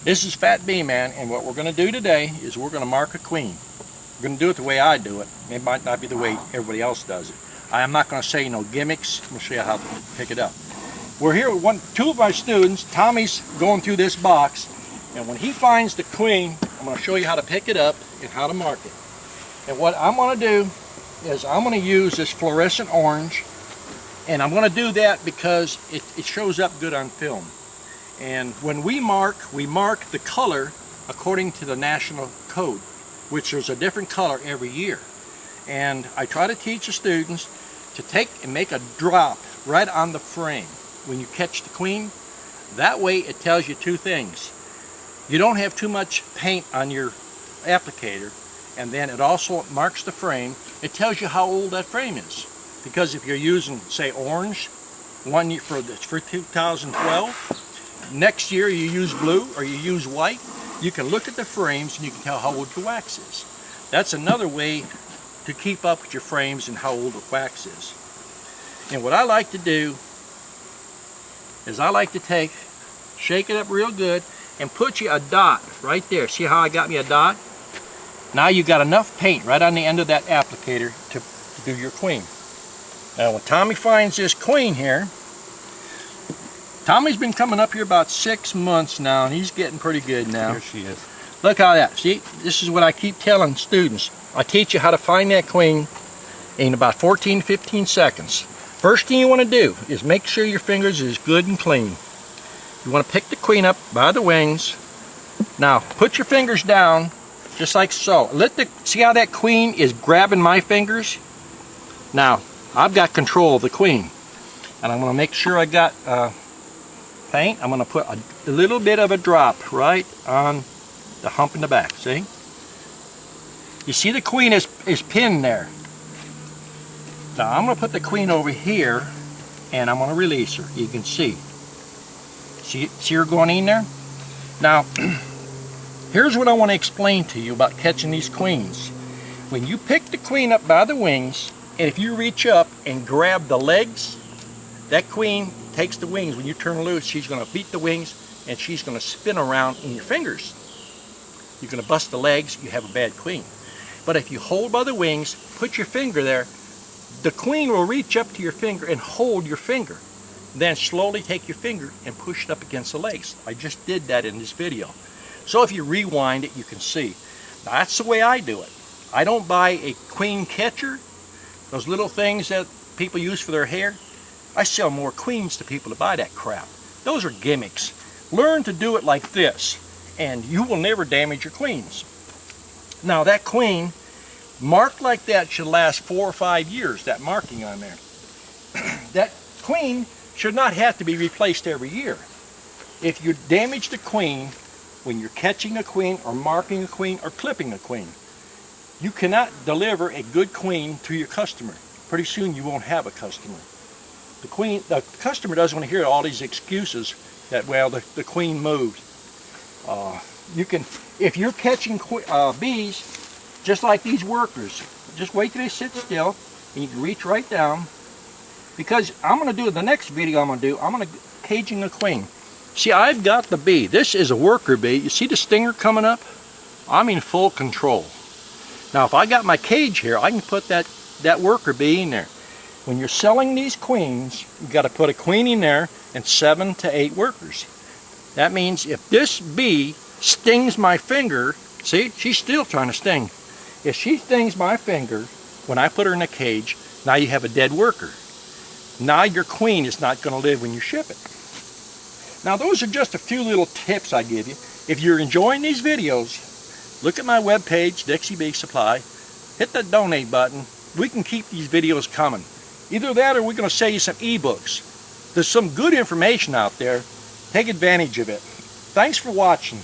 This is Fat B Man, and what we're going to do today is we're going to mark a queen. We're going to do it the way I do it. It might not be the way everybody else does it. I am not going to say no gimmicks. I'm going to show you how to pick it up. We're here with two of my students. Tommy's going through this box, and when he finds the queen, I'm going to show you how to pick it up and how to mark it. And what I'm going to do is I'm going to use this fluorescent orange, and I'm going to do that because it shows up good on film. And when we mark the color according to the national code, which there's a different color every year. And I try to teach the students to take and make a drop right on the frame when you catch the queen. That way it tells you two things. You don't have too much paint on your applicator, and then it also marks the frame. It tells you how old that frame is. Because if you're using, say, orange, one year for 2012, next year you use blue or you use white, you can look at the frames and you can tell how old your wax is. That's another way to keep up with your frames and how old the wax is. And what I like to do is I like to shake it up real good and put you a dot right there. See how I got me a dot? Now you got enough paint right on the end of that applicator to do your queen. Now when Tommy finds this queen here, Tommy's been coming up here about 6 months now, and he's getting pretty good now. Here she is. Look how that, see, this is what I keep telling students. I teach you how to find that queen in about 14-15 seconds. First thing you want to do is make sure your fingers is good and clean. You want to pick the queen up by the wings. Now, put your fingers down, just like so. See how that queen is grabbing my fingers? Now, I've got control of the queen. And I'm going to make sure I got paint. I'm going to put a little bit of a drop right on the hump in the back. See? You see the queen is pinned there. Now I'm going to put the queen over here and I'm going to release her. You can see. See her going in there? Now here's what I want to explain to you about catching these queens. When you pick the queen up by the wings, and if you reach up and grab the legs, that queen takes the wings. When you turn loose, she's going to beat the wings and she's going to spin around in your fingers. You're going to bust the legs, you have a bad queen. But if you hold by the wings, put your finger there, the queen will reach up to your finger and hold your finger. Then slowly take your finger and push it up against the legs. I just did that in this video. So if you rewind it, you can see. Now, that's the way I do it. I don't buy a queen catcher, those little things that people use for their hair. I sell more queens to people to buy that crap. Those are gimmicks. Learn to do it like this, and you will never damage your queens. Now that queen, marked like that, should last 4 or 5 years, that marking on there. That queen should not have to be replaced every year. If you damage the queen when you're catching a queen or marking a queen or clipping a queen, you cannot deliver a good queen to your customer. Pretty soon you won't have a customer. The customer doesn't want to hear all these excuses that, well, the queen moved. If you're catching bees, just like these workers, just wait till they sit still, and you can reach right down. Because I'm going to do the next video I'm going to caging a queen. See, I've got the bee. This is a worker bee. You see the stinger coming up? I'm in full control. Now, if I got my cage here, I can put that worker bee in there. When you're selling these queens, you've got to put a queen in there and 7 to 8 workers. That means if this bee stings my finger, see, she's still trying to sting. If she stings my finger, when I put her in a cage, now you have a dead worker. Now your queen is not going to live when you ship it. Now those are just a few little tips I give you. If you're enjoying these videos, look at my webpage, Dixie Bee Supply. Hit that donate button. We can keep these videos coming. Either that or we're going to sell you some ebooks. There's some good information out there. Take advantage of it. Thanks for watching.